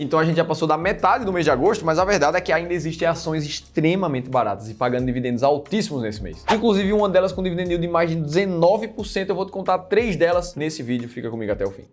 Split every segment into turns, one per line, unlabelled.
Então a gente já passou da metade do mês de agosto, mas a verdade é que ainda existem ações extremamente baratas e pagando dividendos altíssimos nesse mês. Inclusive uma delas com dividendo yield de mais de 19%, eu vou te contar 3 delas nesse vídeo, fica comigo até o fim.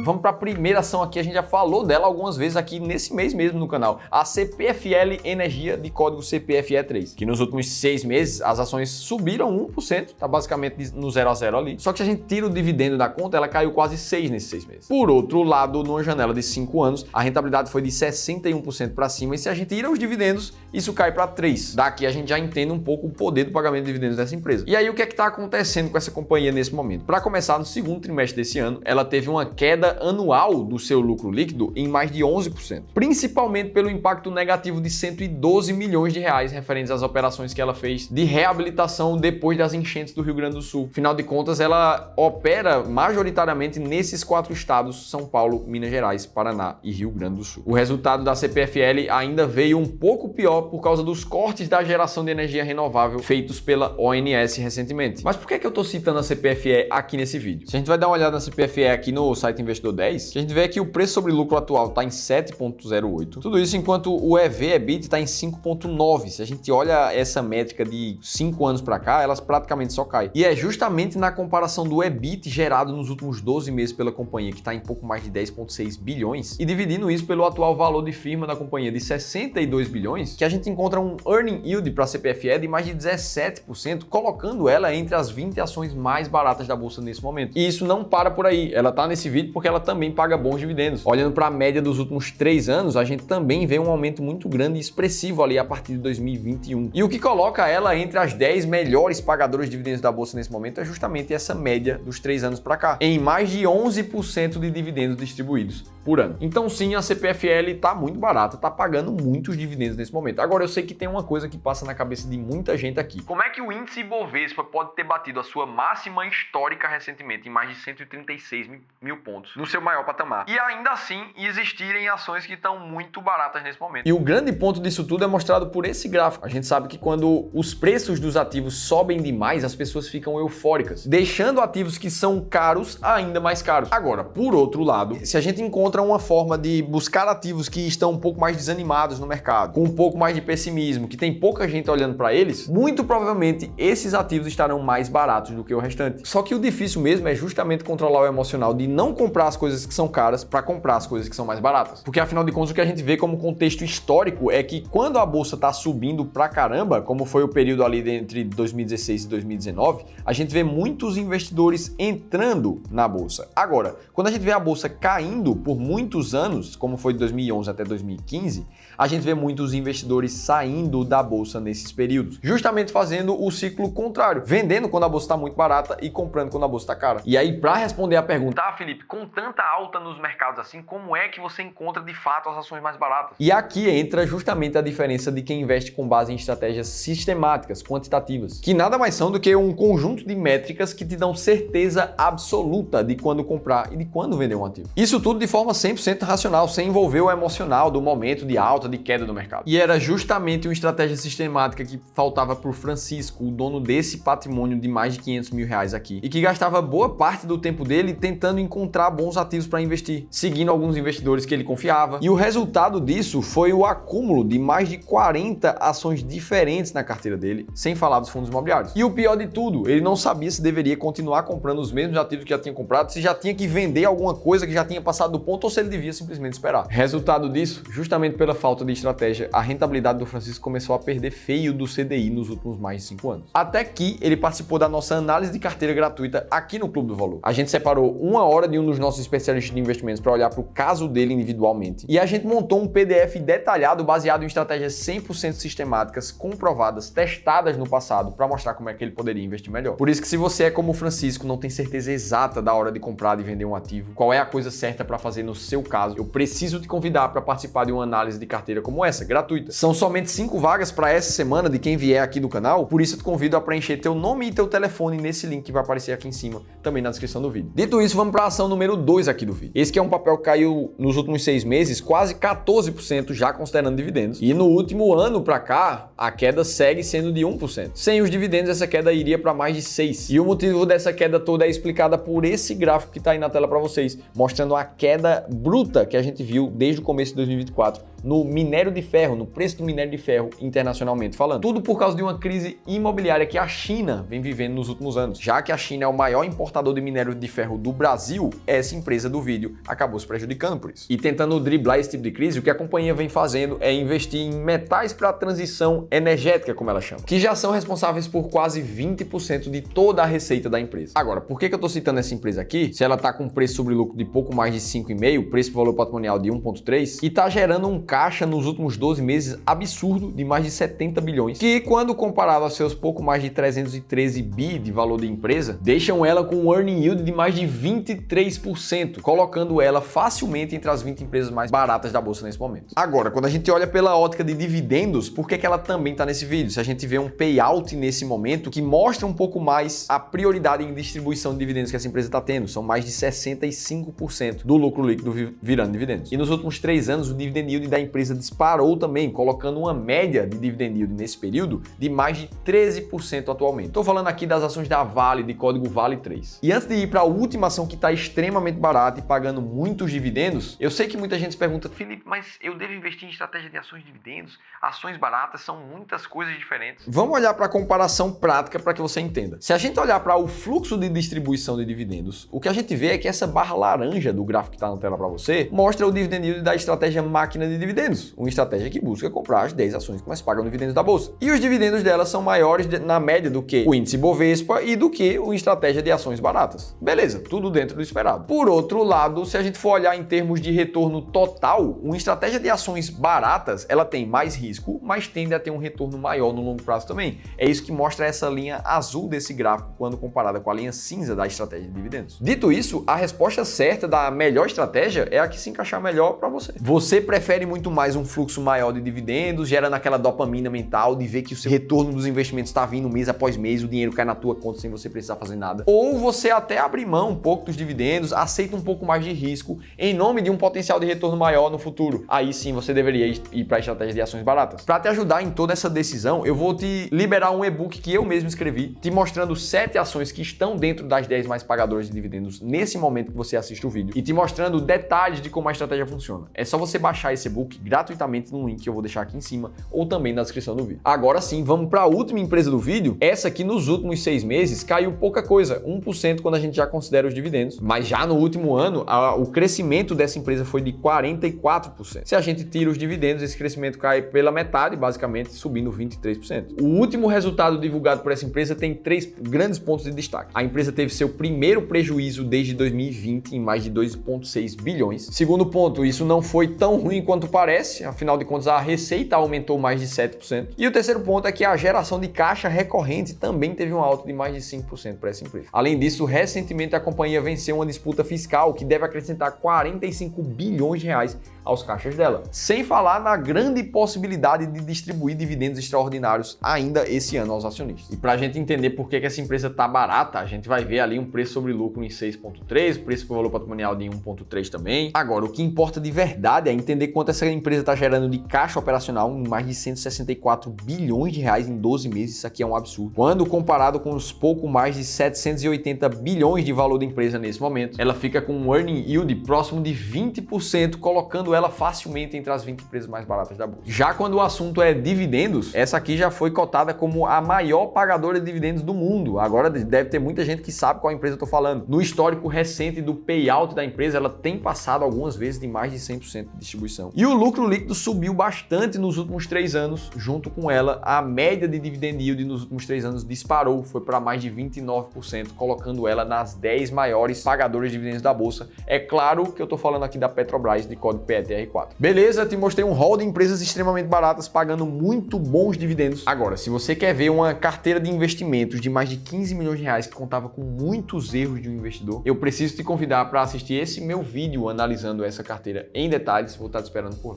Vamos para a primeira ação aqui, a gente já falou dela algumas vezes aqui nesse mês mesmo no canal, a CPFL Energia de código CPFE3, que nos últimos 6 meses as ações subiram 1%, tá basicamente no 0 a 0 ali, só que se a gente tira o dividendo da conta, ela caiu quase 6% nesses 6 meses. Por outro lado, numa janela de 5 anos, a rentabilidade foi de 61% para cima e se a gente tira os dividendos, isso cai para 3%. Daqui a gente já entende um pouco o poder do pagamento de dividendos dessa empresa. E aí o que é que está acontecendo com essa companhia nesse momento? Para começar, no segundo trimestre desse ano, ela teve uma queda anual do seu lucro líquido em mais de 11%, principalmente pelo impacto negativo de 112 milhões de reais referentes às operações que ela fez de reabilitação depois das enchentes do Rio Grande do Sul. Afinal de contas, ela opera majoritariamente nesses 4 estados, São Paulo, Minas Gerais, Paraná e Rio Grande do Sul. O resultado da CPFL ainda veio um pouco pior por causa dos cortes da geração de energia renovável feitos pela ONS recentemente. Mas por que eu estou citando a CPFE aqui nesse vídeo? Se a gente vai dar uma olhada na CPFE aqui no site Investidor 10, a gente vê que o preço sobre lucro atual está em 7,08. Tudo isso enquanto o EV/EBITDA está em 5,9. Se a gente olha essa métrica de 5 anos para cá, elas praticamente só caem. E é justamente na comparação do EBIT gerado nos últimos 12 meses pela companhia, que está em pouco mais de 10,6 bilhões, e dividindo isso pelo atual valor de firma da companhia de 62 bilhões, que a gente encontra um earning yield para a CPFE de mais de 17%, colocando ela entre as 20 ações mais baratas da bolsa nesse momento. E isso não para por aí. Ela está nesse vídeo porque ela também paga bons dividendos. Olhando para a média dos últimos 3 anos, a gente também vê um aumento muito grande e expressivo ali a partir de 2021. E o que coloca ela entre as 10 melhores pagadoras de dividendos da bolsa nesse momento é justamente essa média dos 3 anos para cá, em mais de 11% de dividendos distribuídos por ano. Então sim, a CPFL está muito barata, está pagando muitos dividendos nesse momento. Agora eu sei que tem uma coisa que passa na cabeça de muita gente aqui. Como é que o índice Ibovespa pode ter batido a sua máxima histórica recentemente em mais de 136 mil pontos no seu maior patamar e ainda assim existirem ações que estão muito baratas nesse momento? E o grande ponto disso tudo é mostrado por esse gráfico. A gente sabe que quando os preços dos ativos sobem demais, as pessoas ficam eufóricas, deixando ativos que são caros ainda mais caros. Agora, por outro lado, se a gente encontra uma forma de buscar ativos que estão um pouco mais desanimados no mercado, com um pouco mais de pessimismo, que tem pouca gente olhando para eles, muito provavelmente esses ativos estarão mais baratos do que o restante. Só que o difícil mesmo é justamente controlar o emocional de não comprar as coisas que são caras para comprar as coisas que são mais baratas. Porque afinal de contas o que a gente vê como contexto histórico é que quando a bolsa está subindo pra caramba, como foi o período ali entre 2016 e 2019, a gente vê muitos investidores entrando na bolsa. Agora, quando a gente vê a bolsa caindo por muitos anos, como foi de 2011 até 2015, a gente vê muitos investidores saindo da bolsa nesses períodos, justamente fazendo o ciclo contrário, vendendo quando a bolsa está muito barata e comprando quando a bolsa está cara. E aí, para responder a pergunta, Felipe, com tanta alta nos mercados assim, como é que você encontra de fato as ações mais baratas? E aqui entra justamente a diferença de quem investe com base em estratégias sistemáticas, quantitativas, que nada mais são do que um conjunto de métricas que te dão certeza absoluta de quando comprar e de quando vender um ativo. Isso tudo de forma 100% racional, sem envolver o emocional do momento de alta, de queda do mercado. E era justamente uma estratégia sistemática que faltava para o Francisco, o dono desse patrimônio de mais de 500 mil reais aqui, e que gastava boa parte do tempo dele tentando encontrar bons ativos para investir, seguindo alguns investidores que ele confiava. E o resultado disso foi o acúmulo de mais de 40 ações diferentes na carteira dele, sem falar dos fundos imobiliários. E o pior de tudo, ele não sabia se deveria continuar comprando os mesmos ativos que já tinha comprado, se já tinha que vender alguma coisa que já tinha passado do ponto ou se ele devia simplesmente esperar. Resultado disso, justamente pela falta de estratégia, a rentabilidade do Francisco começou a perder feio do CDI nos últimos mais de 5 anos. Até que ele participou da nossa análise de carteira gratuita aqui no Clube do Valor. A gente separou 1 hora de um dos nossos especialistas de investimentos para olhar para o caso dele individualmente. E a gente montou um PDF detalhado baseado em estratégias 100% sistemáticas, comprovadas, testadas no passado, para mostrar como é que ele poderia investir melhor. Por isso que se você é como o Francisco, não tem certeza exata da hora de comprar e vender um ativo, qual é a coisa certa para fazer no seu caso, eu preciso te convidar para participar de uma análise de carteira como essa, gratuita. São somente 5 vagas para essa semana de quem vier aqui do canal, por isso eu te convido a preencher teu nome e teu telefone nesse link que vai aparecer aqui em cima, também na descrição do vídeo. Dito isso, vamos para a ação número 2 2 aqui do vídeo. Esse que é um papel que caiu nos últimos 6 meses, quase 14% já considerando dividendos. E no último ano para cá, a queda segue sendo de 1%. Sem os dividendos, essa queda iria para mais de 6%. E o motivo dessa queda toda é explicada por esse gráfico que está aí na tela para vocês, mostrando a queda bruta que a gente viu desde o começo de 2024 no minério de ferro, no preço do minério de ferro internacionalmente falando. Tudo por causa de uma crise imobiliária que a China vem vivendo nos últimos anos. Já que a China é o maior importador de minério de ferro do Brasil, essa empresa do vídeo acabou se prejudicando por isso. E tentando driblar esse tipo de crise, o que a companhia vem fazendo é investir em metais para a transição energética, como ela chama, que já são responsáveis por quase 20% de toda a receita da empresa. Agora, por que eu estou citando essa empresa aqui? Se ela está com preço sobre lucro de pouco mais de 5,5, preço por valor patrimonial de 1,3 e está gerando um caixa nos últimos 12 meses absurdo de mais de 70 bilhões, que quando comparado a seus pouco mais de 313 bi de valor de empresa, deixam ela com um earning yield de mais de 23%, colocando ela facilmente entre as 20 empresas mais baratas da bolsa nesse momento. Agora, quando a gente olha pela ótica de dividendos, por que ela também está nesse vídeo? Se a gente vê um payout nesse momento que mostra um pouco mais a prioridade em distribuição de dividendos que essa empresa está tendo, são mais de 65% do lucro líquido virando dividendos. E nos últimos 3 anos, o dividend yield da empresa disparou também, colocando uma média de dividend yield nesse período de mais de 13% atualmente. Estou falando aqui das ações da Vale, de código VALE3. E antes de ir para a última ação que está extremamente barata e pagando muitos dividendos, eu sei que muita gente se pergunta, Felipe, mas eu devo investir em estratégia de ações de dividendos? Ações baratas são muitas coisas diferentes. Vamos olhar para a comparação prática para que você entenda. Se a gente olhar para o fluxo de distribuição de dividendos, o que a gente vê é que essa barra laranja do gráfico que está na tela para você mostra o dividend yield da estratégia máquina de dividendos, uma estratégia que busca comprar as 10 ações que mais pagam dividendos da bolsa. E os dividendos dela são maiores na média do que o índice Bovespa e do que uma estratégia de ações baratas. Beleza, tudo dentro do esperado. Por outro lado, se a gente for olhar em termos de retorno total, uma estratégia de ações baratas, ela tem mais risco, mas tende a ter um retorno maior no longo prazo também. É isso que mostra essa linha azul desse gráfico quando comparada com a linha cinza da estratégia de dividendos. Dito isso, a resposta certa da melhor estratégia é a que se encaixar melhor para você. Você prefere muito mais um fluxo maior de dividendos, gerando aquela dopamina mental de ver que o seu retorno dos investimentos está vindo mês após mês, o dinheiro cai na tua conta sem você precisar fazer nada. Ou você até abre mão um pouco dos dividendos, aceita um pouco mais de risco em nome de um potencial de retorno maior no futuro. Aí sim você deveria ir para a estratégia de ações baratas. Para te ajudar em toda essa decisão, eu vou te liberar um e-book que eu mesmo escrevi, te mostrando 7 ações que estão dentro das 10 mais pagadoras de dividendos nesse momento que você assiste o vídeo e te mostrando detalhes de como a estratégia funciona. É só você baixar esse e-book gratuitamente no link que eu vou deixar aqui em cima ou também na descrição do vídeo. Agora sim, vamos para a última empresa do vídeo. Essa aqui nos últimos 6 meses caiu pouca coisa, 1% quando a gente já considera os dividendos, mas já no último ano o crescimento dessa empresa foi de 44%. Se a gente tira os dividendos, esse crescimento cai pela metade, basicamente subindo 23%. O último resultado divulgado por essa empresa tem 3 grandes pontos de destaque. A empresa teve seu primeiro prejuízo desde 2020 em mais de 2,6 bilhões. Segundo ponto, isso não foi tão ruim quanto parece, afinal de contas a receita aumentou mais de 7%. E o terceiro ponto é que a geração de caixa recorrente também teve um alta de mais de 5% para essa empresa. Além disso, recentemente a companhia venceu uma disputa fiscal que deve acrescentar 45 bilhões de reais aos caixas dela. Sem falar na grande possibilidade de distribuir dividendos extraordinários ainda esse ano aos acionistas. E para a gente entender por que essa empresa está barata, a gente vai ver ali um preço sobre lucro em 6,3, preço por valor patrimonial de 1,3 também. Agora, o que importa de verdade é entender quanto essa empresa está gerando de caixa operacional em mais de 164 bilhões de reais em 12 meses. Isso aqui é um absurdo. Quando comparado com os pouco mais de 780 bilhões de valor da empresa nesse momento, ela fica com um earning yield próximo de 20%, colocando ela facilmente entre as 20 empresas mais baratas da bolsa. Já quando o assunto é dividendos, essa aqui já foi cotada como a maior pagadora de dividendos do mundo. Agora deve ter muita gente que sabe qual empresa eu estou falando. No histórico recente do payout da empresa, ela tem passado algumas vezes de mais de 100% de distribuição. E o lucro líquido subiu bastante nos últimos 3 anos. Junto com ela, a média de dividend yield nos últimos 3 anos disparou, foi para mais de 29%, colocando ela nas 10 maiores pagadoras de dividendos da bolsa. É claro que eu estou falando aqui da Petrobras, de código PETR4. Beleza, te mostrei um hall de empresas extremamente baratas, pagando muito bons dividendos. Agora, se você quer ver uma carteira de investimentos de mais de 15 milhões de reais que contava com muitos erros de um investidor, eu preciso te convidar para assistir esse meu vídeo analisando essa carteira em detalhes. Vou estar te esperando por lá.